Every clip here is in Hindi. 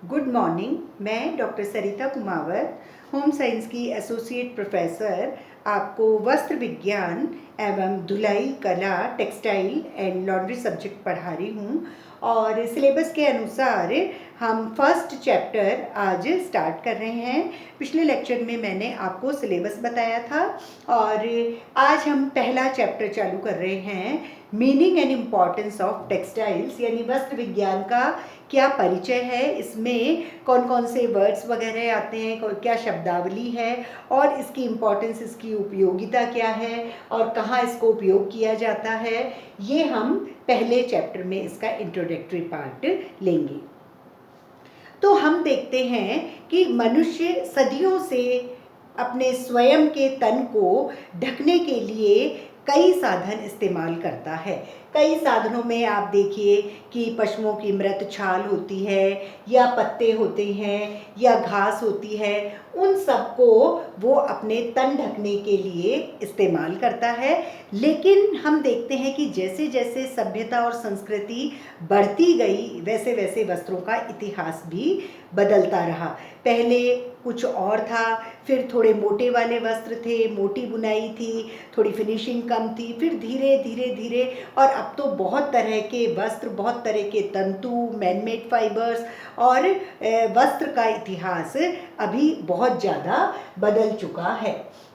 Good morning. मैं डॉक्टर सरिता कुमावत, होम साइंस की एसोसिएट प्रोफेसर, आपको वस्त्र विज्ञान एवं धुलाई कला, टेक्सटाइल एंड लॉन्ड्री सब्जेक्ट पढ़ा रही हूँ। और सिलेबस के अनुसार हम फर्स्ट चैप्टर आज स्टार्ट कर रहे हैं। पिछले लेक्चर में मैंने आपको सिलेबस बताया था और आज हम पहला चैप्टर चालू कर रहे हैं, meaning and importance of textiles, यानी वस्त्र विज्ञान का क्या परिचय है, इसमें कौन कौन से वर्ड्स वगैरह आते हैं, क्या शब्दावली है और इसकी इम्पॉर्टेंस, इसकी उपयोगिता क्या है और कहाँ इसको उपयोग किया जाता है, ये हम पहले चैप्टर में इसका इंट्रोडक्टरी पार्ट लेंगे। तो हम देखते हैं कि मनुष्य सदियों से अपने स्वयं के तन को ढकने के लिए कई साधन इस्तेमाल करता है। कई साधनों में आप देखिए कि पशुओं की मृत छाल होती है या पत्ते होते हैं या घास होती है, उन सबको वो अपने तन ढकने के लिए इस्तेमाल करता है। लेकिन हम देखते हैं कि जैसे जैसे सभ्यता और संस्कृति बढ़ती गई वैसे वैसे वस्त्रों का इतिहास भी बदलता रहा। पहले कुछ और था, फिर थोड़े मोटे वाले वस्त्र थे, मोटी बुनाई थी, थोड़ी फिनिशिंग कम थी, फिर धीरे धीरे धीरे और अब तो बहुत तरह के वस्त्र, बहुत तरह के तंतु, मैनमेड फाइबर्स और वस्त्र का इतिहास अभी बहुत ज़्यादा बदल चुका है।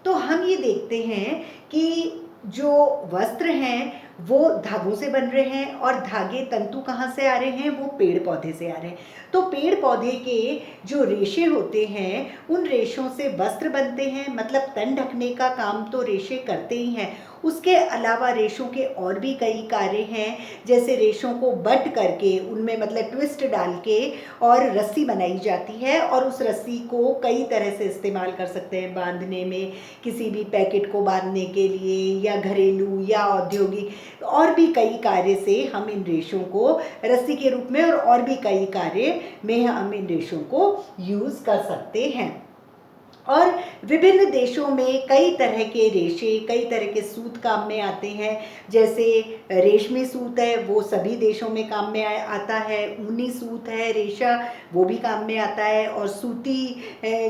तो हम ये देखते हैं कि जो वस्त्र हैं वो धागों से बन रहे हैं और धागे, तंतु कहाँ से आ रहे हैं, वो पेड़ पौधे से आ रहे हैं। तो पेड़ पौधे के जो रेशे होते हैं, उन रेशों से वस्त्र बनते हैं, मतलब तन ढकने का काम तो रेशे करते ही हैं। उसके अलावा रेशों के और भी कई कार्य हैं, जैसे रेशों को बट करके उनमें मतलब ट्विस्ट डाल के और रस्सी बनाई जाती है और उस रस्सी को कई तरह से इस्तेमाल कर सकते हैं, बांधने में, किसी भी पैकेट को बांधने के लिए, या घरेलू या औद्योगिक और भी कई कार्य से हम इन रेशों को रस्सी के रूप में और भी कई कार्य में हम इन रेशों को यूज़ कर सकते हैं। और विभिन्न देशों में कई तरह के रेशे, कई तरह के सूत काम में आते हैं। जैसे रेशमी सूत है, वो सभी देशों में काम में आता है। ऊनी सूत है, रेशा, वो भी काम में आता है। और सूती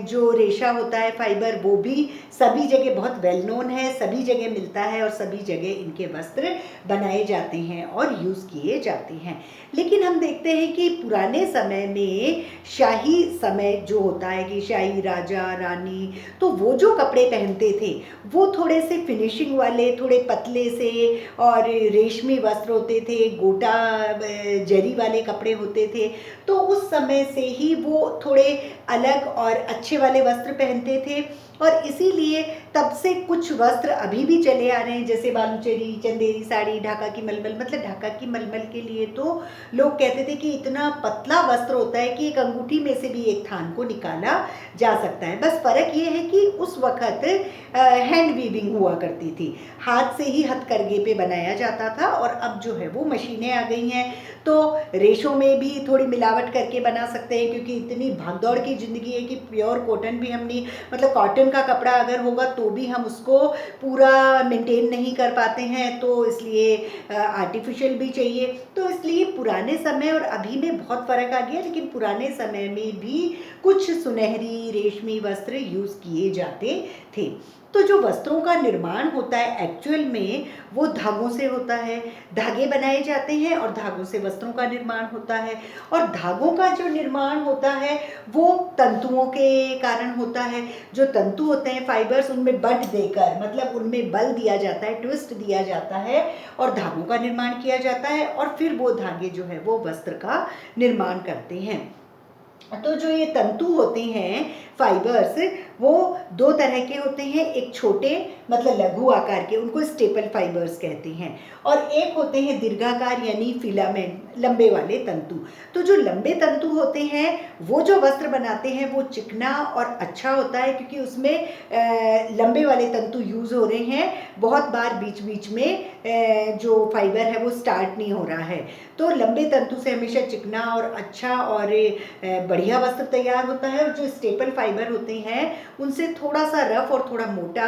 जो रेशा होता है, फाइबर, वो भी सभी जगह बहुत वेल नोन है, सभी जगह मिलता है और सभी जगह इनके वस्त्र बनाए जाते हैं और यूज़ किए जाते हैं। लेकिन हम देखते हैं कि पुराने समय में, शाही समय जो होता है कि शाही राजा रानी, तो वो जो कपड़े पहनते थे वो थोड़े से फिनिशिंग वाले, थोड़े पतले से और रेशमी वस्त्र होते थे, गोटा जरी वाले कपड़े होते थे। तो उस समय से ही वो थोड़े अलग और अच्छे वाले वस्त्र पहनते थे और इसीलिए तब से कुछ वस्त्र अभी भी चले आ रहे हैं, जैसे बालूचरी, चंदेरी साड़ी, ढाका की मलमल। मतलब ढाका की मलमल के लिए तो लोग कहते थे कि इतना पतला वस्त्र होता है कि एक अंगूठी में से भी एक थान को निकाला जा सकता है। बस फ़र्क ये है कि उस वक़्त हैंड वीविंग हुआ करती थी, हाथ से ही हथकरघे पे बनाया जाता था और अब जो है वो मशीनें आ गई हैं। तो रेशों में भी थोड़ी मिलावट करके बना सकते हैं, क्योंकि इतनी भागदौड़ की ज़िंदगी है कि प्योर कॉटन भी हम नहीं, मतलब कॉटन का कपड़ा अगर होगा तो भी हम उसको पूरा मेंटेन नहीं कर पाते हैं, तो इसलिए आर्टिफिशियल भी चाहिए। तो इसलिए पुराने समय और अभी में बहुत फ़र्क आ गया, लेकिन पुराने समय में भी कुछ सुनहरी रेशमी वस्त्र यूज़ किए जाते थे। तो जो वस्त्रों का निर्माण होता है एक्चुअल में वो धागों से होता है, धागे बनाए जाते हैं और धागों से वस्त्रों का निर्माण होता है। और धागों का जो निर्माण होता है वो तंतुओं के कारण होता है। जो तंतु होते हैं, फाइबर्स, उनमें बट देकर, मतलब उनमें बल दिया जाता है, ट्विस्ट दिया जाता है और धागों का निर्माण किया जाता है और फिर वो धागे जो है वो वस्त्र का निर्माण करते हैं। तो जो ये तंतु होते हैं, फाइबर्स, वो दो तरह के होते हैं। एक छोटे, मतलब लघु आकार के, उनको स्टेपल फाइबर्स कहते हैं, और एक होते हैं दीर्घाकार यानी फिलामेंट, लंबे वाले तंतु। तो जो लंबे तंतु होते हैं वो जो वस्त्र बनाते हैं वो चिकना और अच्छा होता है, क्योंकि उसमें लंबे वाले तंतु यूज़ हो रहे हैं। बहुत बार बीच बीच में जो फाइबर है वो स्टार्ट नहीं हो रहा है, तो लंबे तंतु से हमेशा चिकना और अच्छा और बढ़िया वस्त्र तैयार होता है। और जो स्टेपल फाइबर होते हैं उनसे थोड़ा सा रफ और थोड़ा मोटा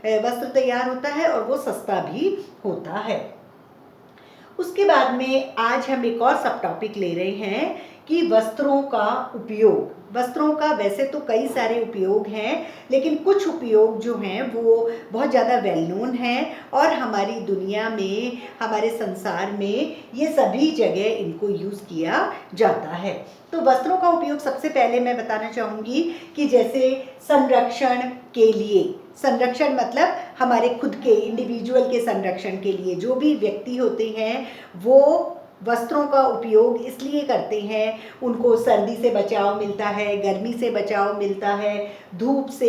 वस्त्र तैयार होता है और वो सस्ता भी होता है। उसके बाद में आज हम एक और सब टॉपिक ले रहे हैं कि वस्त्रों का उपयोग। वस्त्रों का वैसे तो कई सारे उपयोग हैं, लेकिन कुछ उपयोग जो हैं वो बहुत ज़्यादा वेल नोन हैं और हमारी दुनिया में, हमारे संसार में ये सभी जगह इनको यूज़ किया जाता है। तो वस्त्रों का उपयोग सबसे पहले मैं बताना चाहूँगी कि जैसे संरक्षण के लिए, संरक्षण मतलब हमारे खुद के इंडिविजुअल के संरक्षण के लिए जो भी व्यक्ति होते हैं वो वस्त्रों का उपयोग इसलिए करते हैं, उनको सर्दी से बचाव मिलता है, गर्मी से बचाव मिलता है, धूप से,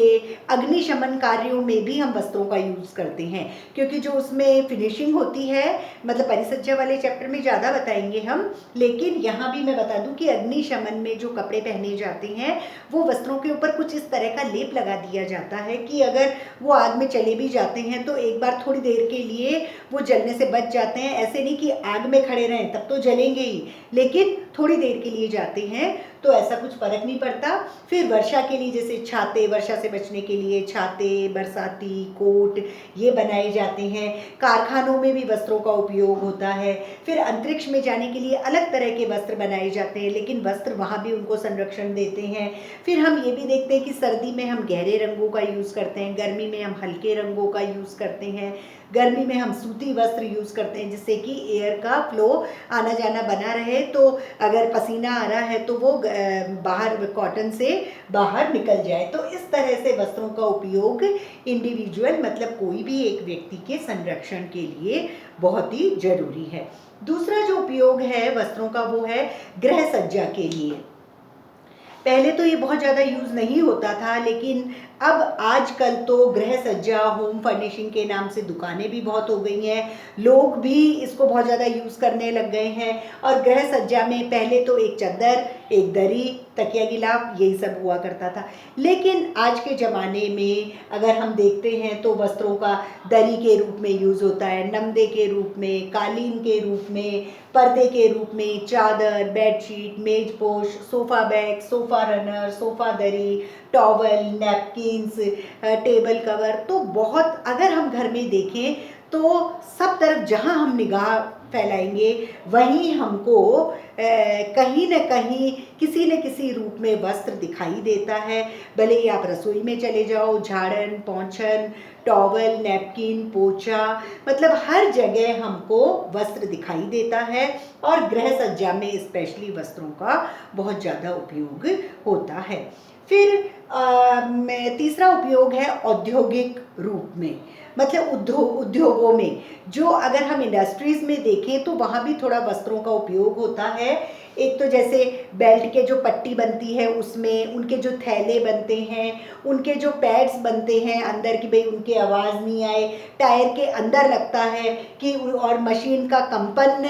अग्निशमन कार्यों में भी हम वस्त्रों का यूज़ करते हैं, क्योंकि जो उसमें फिनिशिंग होती है, मतलब परिसज्जा वाले चैप्टर में ज़्यादा बताएंगे हम, लेकिन यहाँ भी मैं बता दूँ कि अग्निशमन में जो कपड़े पहने जाते हैं वो वस्त्रों के ऊपर कुछ इस तरह का लेप लगा दिया जाता है कि अगर वो आग में चले भी जाते हैं तो एक बार थोड़ी देर के लिए वो जलने से बच जाते हैं। ऐसे नहीं कि आग में खड़े रहें, तब तो जलेंगे ही, लेकिन थोड़ी देर के लिए जाते हैं तो ऐसा कुछ फर्क नहीं पड़ता। फिर वर्षा के लिए जैसे छाते, वर्षा से बचने के लिए छाते, बरसाती कोट ये बनाए जाते हैं। कारखानों में भी वस्त्रों का उपयोग होता है। फिर अंतरिक्ष में जाने के लिए अलग तरह के वस्त्र बनाए जाते हैं, लेकिन वस्त्र वहाँ भी उनको संरक्षण देते हैं। फिर हम ये भी देखते हैं कि सर्दी में हम गहरे रंगों का यूज़ करते हैं, गर्मी में हम हल्के रंगों का यूज़ करते हैं। गर्मी में हम सूती वस्त्र यूज़ करते हैं जिससे कि एयर का फ्लो आना जाना बना रहे, तो अगर पसीना आ रहा है तो वो बाहर कॉटन से बाहर निकल जाए। तो इस तरह से वस्त्रों का उपयोग इंडिविजुअल मतलब कोई भी एक व्यक्ति के संरक्षण के लिए बहुत ही जरूरी है। दूसरा जो उपयोग है वस्त्रों का वो है गृह सज्जा के लिए। पहले तो ये बहुत ज़्यादा यूज़ नहीं होता था, लेकिन अब आजकल तो गृह सज्जा, होम फर्निशिंग के नाम से दुकानें भी बहुत हो गई हैं, लोग भी इसको बहुत ज़्यादा यूज़ करने लग गए हैं। और गृह सज्जा में पहले तो एक चादर, एक दरी, तकिया गिलाफ यही सब हुआ करता था, लेकिन आज के ज़माने में अगर हम देखते हैं तो वस्त्रों का दरी के रूप में यूज़ होता है, नमदे के रूप में, कालीन के रूप में, पर्दे के रूप में, चादर, बेडशीट, मेजपोश, sofa bag, sofa runner, sofa दरी, टॉवल, नैपकिन्स, टेबल कवर। तो बहुत, अगर हम घर में देखें तो सब तरफ जहाँ हम निगाह फैलाएंगे वहीं हमको कहीं न कहीं किसी न किसी रूप में वस्त्र दिखाई देता है। भले ही आप रसोई में चले जाओ, झाड़न, पोंछन, टॉवल, नैपकिन, पोछा, मतलब हर जगह हमको वस्त्र दिखाई देता है। और गृह सज्जा में स्पेशली वस्त्रों का बहुत ज़्यादा उपयोग होता है। फिर तीसरा उपयोग है औद्योगिक रूप में, मतलब उद्योगों में। जो अगर हम इंडस्ट्रीज़ में देखें तो वहाँ भी थोड़ा वस्त्रों का उपयोग होता है। एक तो जैसे बेल्ट के जो पट्टी बनती है उसमें, उनके जो थैले बनते हैं, उनके जो पैड्स बनते हैं अंदर की भाई उनकी आवाज़ नहीं आए, टायर के अंदर लगता है कि, और मशीन का कंपन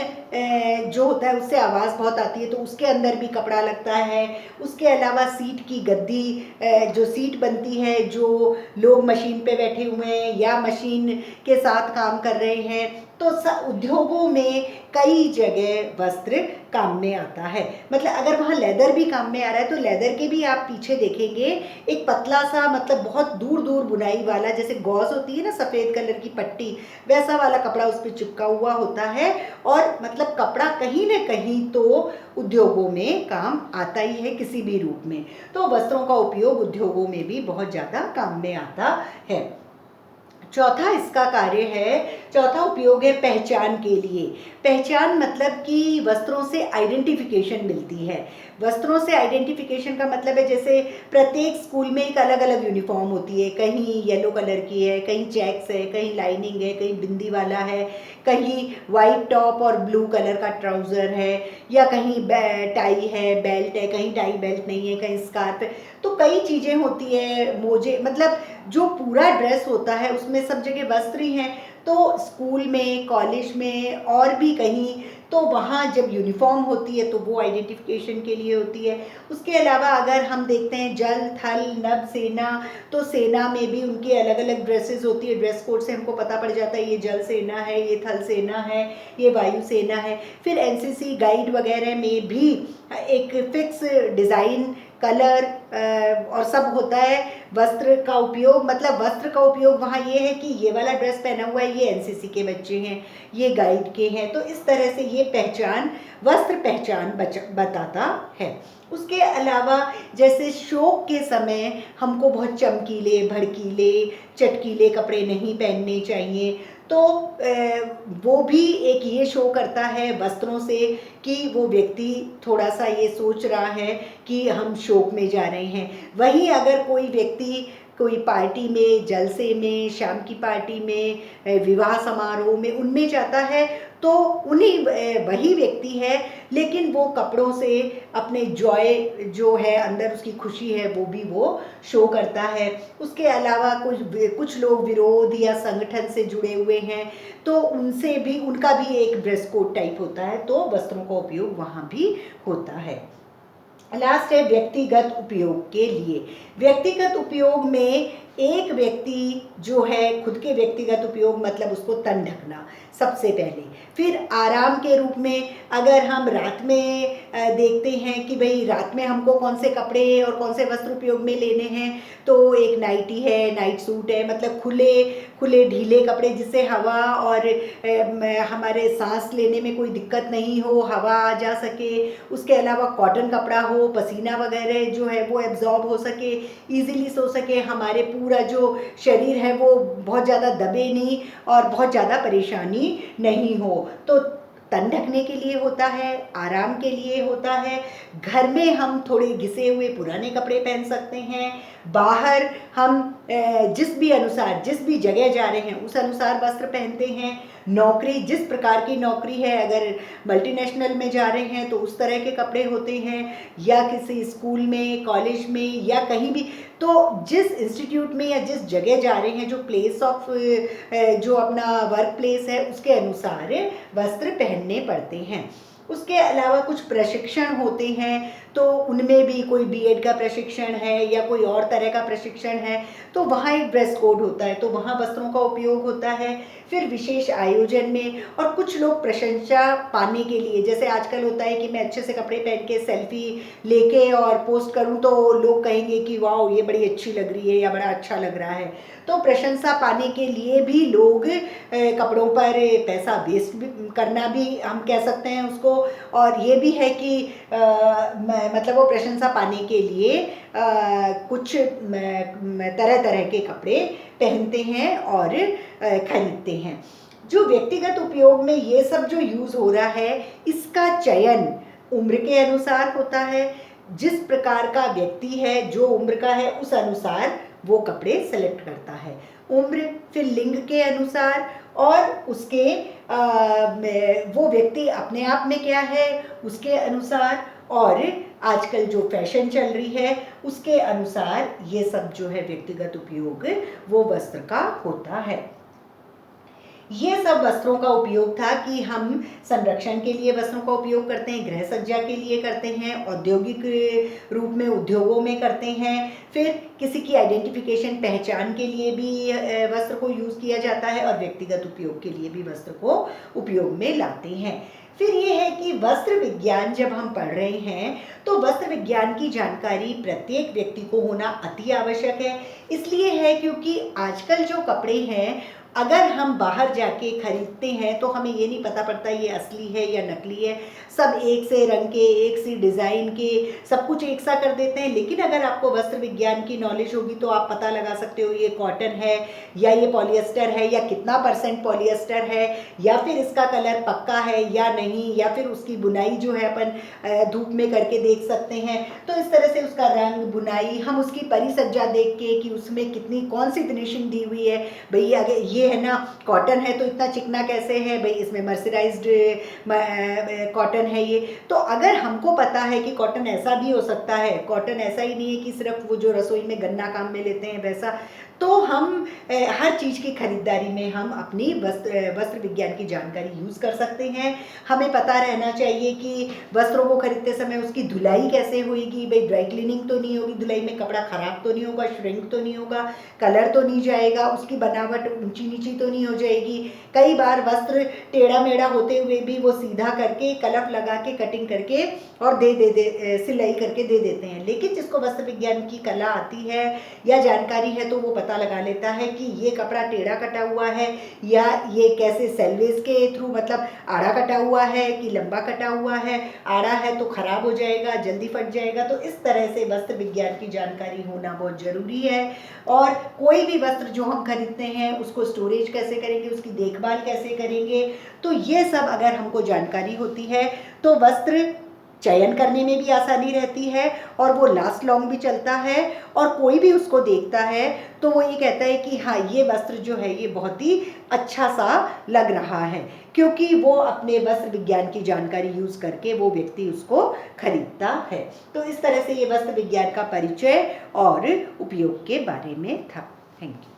जो होता है उससे आवाज़ बहुत आती है तो उसके अंदर भी कपड़ा लगता है। उसके अलावा सीट की गद्दी, जो सीट बनती है, जो लोग मशीन पे बैठे हुए हैं या मशीन के साथ काम कर रहे हैं, तो उद्योगों में कई जगह वस्त्र काम में आता है। मतलब अगर वहाँ लेदर भी काम में आ रहा है तो लेदर के भी आप पीछे देखेंगे एक पतला सा, मतलब बहुत दूर दूर बुनाई वाला, जैसे गॉज होती है ना सफ़ेद कलर की पट्टी, वैसा वाला कपड़ा उस पर चिपका हुआ होता है। और मतलब कपड़ा कहीं न कहीं तो उद्योगों में काम आता ही है किसी भी रूप में। तो वस्त्रों का उपयोग उद्योगों में भी बहुत ज़्यादा काम में आता है। चौथा इसका कार्य है, चौथा उपयोग है पहचान के लिए। पहचान मतलब कि वस्त्रों से आइडेंटिफिकेशन मिलती है। वस्त्रों से आइडेंटिफिकेशन का मतलब है जैसे प्रत्येक स्कूल में एक अलग अलग यूनिफॉर्म होती है, कहीं येलो कलर की है, कहीं चेक्स है, कहीं लाइनिंग है, कहीं बिंदी वाला है, कहीं वाइट टॉप और ब्लू कलर का ट्राउज़र है, या कहीं टाई है, बेल्ट है, कहीं टाई बेल्ट नहीं है, कहीं स्कार्फ है। तो कई चीज़ें होती है, मोजे, मतलब जो पूरा ड्रेस होता है उसमें सब जगह वस्त्र ही हैं। तो स्कूल में, कॉलेज में और भी कहीं, तो वहाँ जब यूनिफॉर्म होती है तो वो आइडेंटिफिकेशन के लिए होती है। उसके अलावा अगर हम देखते हैं जल, थल, नभ, सेना, तो सेना में भी उनकी अलग अलग ड्रेसेस होती है। ड्रेस कोड से हमको पता पड़ जाता है ये जल सेना है, ये थल सेना है, ये वायु सेना है। फिर एनसीसी गाइड वगैरह में भी एक फिक्स डिज़ाइन कलर और सब होता है। वस्त्र का उपयोग, मतलब वस्त्र का उपयोग वहाँ ये है कि ये वाला ड्रेस पहना हुआ है, ये एनसीसी के बच्चे हैं, ये गाइड के हैं, तो इस तरह से ये पहचान, वस्त्र पहचान बताता है। उसके अलावा जैसे शौक के समय हमको बहुत चमकीले, भड़कीले, चटकीले कपड़े नहीं पहनने चाहिए, तो वो भी एक ये शो करता है वस्त्रों से कि वो व्यक्ति थोड़ा सा ये सोच रहा है कि हम शौक में जा रहे हैं। वहीं अगर कोई व्यक्ति कोई पार्टी में, जलसे में, शाम की पार्टी में, विवाह समारोह में, उनमें जाता है, तो उन्हीं वही व्यक्ति है, लेकिन वो कपड़ों से अपने जॉय जो है, अंदर उसकी खुशी है, वो भी वो शो करता है। उसके अलावा कुछ लोग विरोध या संगठन से जुड़े हुए हैं, तो उनसे भी, उनका भी एक ड्रेस कोड टाइप होता है, तो वस्त्रों का उपयोग वहाँ भी होता है। लास्ट है व्यक्तिगत उपयोग के लिए। व्यक्तिगत उपयोग में एक व्यक्ति जो है खुद के व्यक्तिगत उपयोग, मतलब उसको तन ढकना सबसे पहले। फिर आराम के रूप में अगर हम रात में देखते हैं कि भाई रात में हमको कौन से कपड़े और कौन से वस्त्र उपयोग में लेने हैं, तो एक नाइटी है, नाइट सूट है, मतलब खुले खुले ढीले कपड़े जिससे हवा और हमारे सांस लेने में कोई दिक्कत नहीं हो, हवा आ जा सके। उसके अलावा कॉटन कपड़ा हो, पसीना वगैरह जो है वो एब्जॉर्ब हो सके, ईजिली सो सके, हमारे पूरा जो शरीर है वो बहुत ज़्यादा दबे नहीं और बहुत ज़्यादा परेशानी नहीं हो। तो तन ढकने के लिए होता है, आराम के लिए होता है। घर में हम थोड़े घिसे हुए पुराने कपड़े पहन सकते हैं। बाहर हम जिस भी अनुसार, जिस भी जगह जा रहे हैं उस अनुसार वस्त्र पहनते हैं। नौकरी, जिस प्रकार की नौकरी है, अगर मल्टीनेशनल में जा रहे हैं तो उस तरह के कपड़े होते हैं, या किसी स्कूल में, कॉलेज में, या कहीं भी, तो जिस इंस्टीट्यूट में या जिस जगह जा रहे हैं, जो प्लेस ऑफ जो अपना वर्क प्लेस है, उसके अनुसार वस्त्र पहनने पड़ते हैं। उसके अलावा कुछ प्रशिक्षण होते हैं, तो उनमें भी कोई बीएड का प्रशिक्षण है या कोई और तरह का प्रशिक्षण है, तो वहाँ एक ड्रेस कोड होता है, तो वहाँ वस्त्रों का उपयोग होता है। फिर विशेष आयोजन में, और कुछ लोग प्रशंसा पाने के लिए, जैसे आजकल होता है कि मैं अच्छे से कपड़े पहन के सेल्फी लेके और पोस्ट करूं तो लोग कहेंगे कि वाह ये बड़ी अच्छी लग रही है या बड़ा अच्छा लग रहा है, तो प्रशंसा पाने के लिए भी लोग कपड़ों पर पैसा वेस्ट करना भी हम कह सकते हैं उसको। और ये भी है कि मतलब वो प्रशंसा पाने के लिए कुछ तरह तरह के कपड़े पहनते हैं और खरीदते हैं। जो व्यक्तिगत उपयोग में ये सब जो यूज़ हो रहा है, इसका चयन उम्र के अनुसार होता है। जिस प्रकार का व्यक्ति है, जो उम्र का है, उस अनुसार वो कपड़े सेलेक्ट करता है। उम्र, फिर लिंग के अनुसार, और उसके वो व्यक्ति अपने आप में क्या है उसके अनुसार, और आजकल जो फैशन चल रही है उसके अनुसार ये सब जो है व्यक्तिगत उपयोग वो वस्त्र का होता है। ये सब वस्त्रों का उपयोग था कि हम संरक्षण के लिए वस्त्रों का उपयोग करते हैं, गृह सज्जा के लिए करते हैं, औद्योगिक रूप में उद्योगों में करते हैं, फिर किसी की आइडेंटिफिकेशन, पहचान के लिए भी वस्त्र को यूज़ किया जाता है, और व्यक्तिगत उपयोग के लिए भी वस्त्र को उपयोग में लाते हैं। फिर ये है कि वस्त्र विज्ञान जब हम पढ़ रहे हैं तो वस्त्र विज्ञान की जानकारी प्रत्येक व्यक्ति को होना अति आवश्यक है। इसलिए है क्योंकि आजकल जो कपड़े हैं, अगर हम बाहर जाके खरीदते हैं तो हमें ये नहीं पता पड़ता ये असली है या नकली है। सब एक से रंग के, एक सी डिज़ाइन के, सब कुछ एक सा कर देते हैं। लेकिन अगर आपको वस्त्र विज्ञान की नॉलेज होगी तो आप पता लगा सकते हो ये कॉटन है या ये पॉलिएस्टर है, या कितना % पॉलिएस्टर है, या फिर इसका कलर पक्का है या नहीं, या फिर उसकी बुनाई जो है अपन धूप में करके देख सकते हैं। तो इस तरह से उसका रंग, बुनाई, हम उसकी परिसज्जा देख के कि उसमें कितनी, कौन सी फिनिशिंग दी हुई है, भाई अगर ये है ना कॉटन है तो इतना चिकना कैसे है, भाई इसमें मर्सराइज्ड कॉटन है ये। तो अगर हमको पता है कि कॉटन ऐसा भी हो सकता है, कॉटन ऐसा ही नहीं है कि सिर्फ वो जो रसोई में गन्ना काम में लेते हैं वैसा, तो हम हर चीज़ की खरीदारी में हम अपनी वस्त्र विज्ञान की जानकारी यूज़ कर सकते हैं। हमें पता रहना चाहिए कि वस्त्रों को खरीदते समय उसकी धुलाई कैसे होगी, भाई ड्राई क्लीनिंग तो नहीं होगी, धुलाई में कपड़ा ख़राब तो नहीं होगा, श्रिंक तो नहीं होगा, कलर तो नहीं जाएगा, उसकी बनावट ऊंची नीची तो नहीं हो जाएगी। कई बार वस्त्र टेढ़ा मेढ़ा होते हुए भी वो सीधा करके कलफ लगा के कटिंग करके और सिलाई करके दे देते हैं, लेकिन जिसको वस्त्र विज्ञान की कला आती है या जानकारी है तो वो पता लगा लेता है कि ये कपड़ा टेढ़ा कटा हुआ है या ये कैसे सेलवेज के थ्रू, मतलब आड़ा कटा हुआ है कि लंबा कटा हुआ है, आड़ा है तो खराब हो जाएगा, जल्दी फट जाएगा। तो इस तरह से वस्त्र विज्ञान की जानकारी होना बहुत ज़रूरी है। और कोई भी वस्त्र जो हम खरीदते हैं उसको स्टोरेज कैसे करेंगे, उसकी देखभाल कैसे करेंगे, तो ये सब अगर हमको जानकारी होती है तो वस्त्र चयन करने में भी आसानी रहती है और वो लास्ट लॉन्ग भी चलता है। और कोई भी उसको देखता है तो वो ये कहता है कि हाँ, ये वस्त्र जो है ये बहुत ही अच्छा सा लग रहा है, क्योंकि वो अपने वस्त्र विज्ञान की जानकारी यूज़ करके वो व्यक्ति उसको खरीदता है। तो इस तरह से ये वस्त्र विज्ञान का परिचय और उपयोग के बारे में था। Thank you.